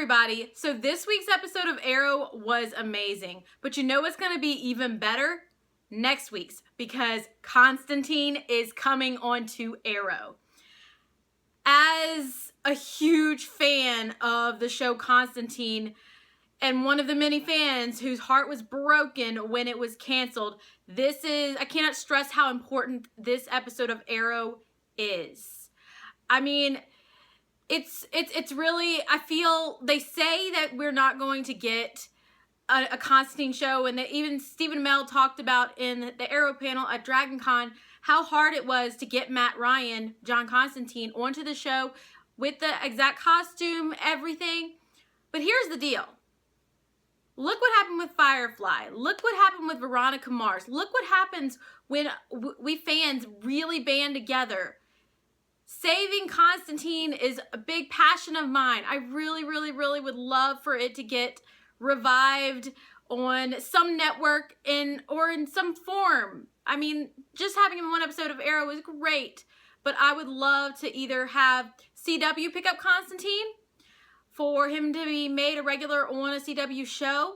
everybody. So this week's episode of Arrow was amazing, but you know what's going to be even better? Next week's, because Constantine is coming onto Arrow. As a huge fan of the show Constantine, and one of the many fans whose heart was broken when it was canceled, I cannot stress how important this episode of Arrow is. I mean, it's really, I feel, they say that we're not going to get a Constantine show, and that even Stephen Amell talked about in the Arrow panel at DragonCon how hard it was to get Matt Ryan, John Constantine, onto the show with the exact costume, everything. But here's the deal. Look what happened with Firefly. Look what happened with Veronica Mars. Look what happens when we fans really band together. Saving Constantine is a big passion of mine. I really, really, really would love for it to get revived on some network or in some form. I mean, just having him in one episode of Arrow is great, but I would love to either have CW pick up Constantine, for him to be made a regular on a CW show,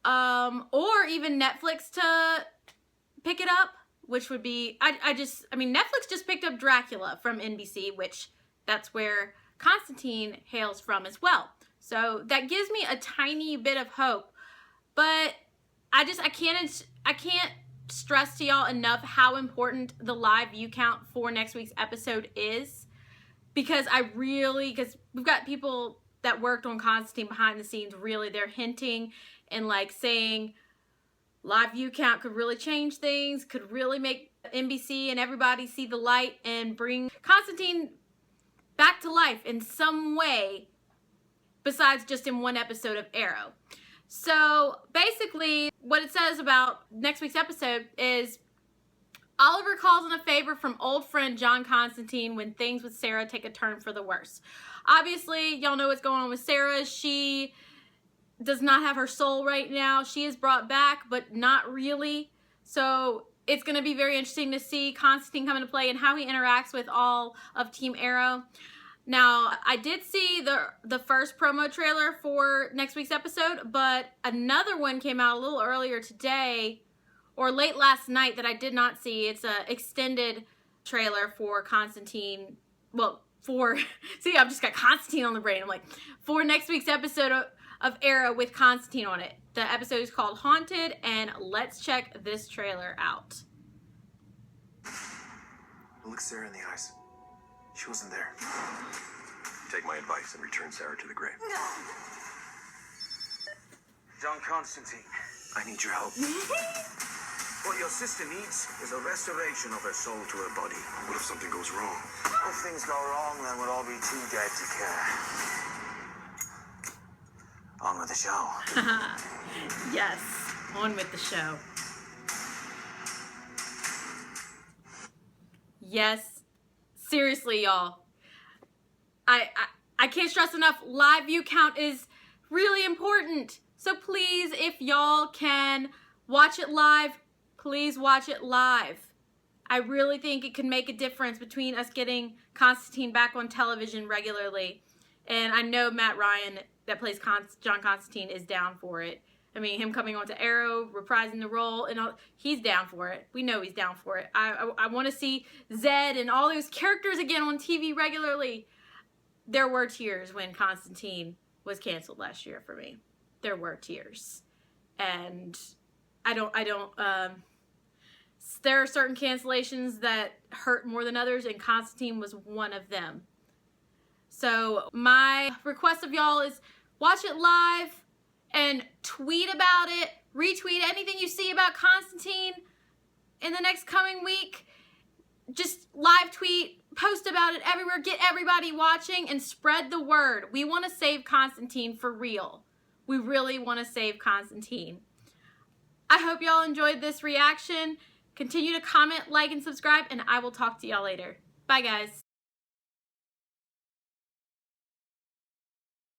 or even Netflix to pick it up, which would be, I mean, Netflix just picked up Dracula from NBC, which that's where Constantine hails from as well. So that gives me a tiny bit of hope, but I can't stress to y'all enough how important the live view count for next week's episode is. Because we've got people that worked on Constantine behind the scenes, really, they're hinting and like saying live view count could really change things, could really make NBC and everybody see the light and bring Constantine back to life in some way besides just in one episode of Arrow. So basically what it says about next week's episode is Oliver calls in a favor from old friend John Constantine when things with Sarah take a turn for the worse. Obviously, y'all know what's going on with Sarah. She does not have her soul right now. She is brought back, but not really. So it's going to be very interesting to see Constantine come into play and how he interacts with all of Team Arrow. Now, I did see the first promo trailer for next week's episode, but another one came out a little earlier today, or late last night, that I did not see. It's an extended trailer for Constantine. Well, see, I've just got Constantine on the brain. I'm like, for next week's episode of Arrow with Constantine on it. The episode is called Haunted, and let's check this trailer out. Look Sarah in the eyes. She wasn't there. Take my advice and return Sarah to the grave. John Constantine, I need your help. what your sister needs is a restoration of her soul to her body. What if something goes wrong? If things go wrong, then we'll all be too dead to care. On with the show. Yes, on with the show. Yes, seriously, y'all. I can't stress enough, live view count is really important. So please, if y'all can watch it live, please watch it live. I really think it could make a difference between us getting Constantine back on television regularly. And I know Matt Ryan, that plays John Constantine, is down for it. I mean, him coming onto Arrow, reprising the role, and all, he's down for it. We know he's down for it. I want to see Zed and all those characters again on TV regularly. There were tears when Constantine was canceled last year for me. There were tears. And there are certain cancellations that hurt more than others, and Constantine was one of them. So my request of y'all is watch it live and tweet about it, retweet anything you see about Constantine in the next coming week. Just live tweet, post about it everywhere, get everybody watching, and spread the word. We want to save Constantine for real. We really want to save Constantine. I hope y'all enjoyed this reaction. Continue to comment, like, and subscribe, and I will talk to y'all later. Bye, guys.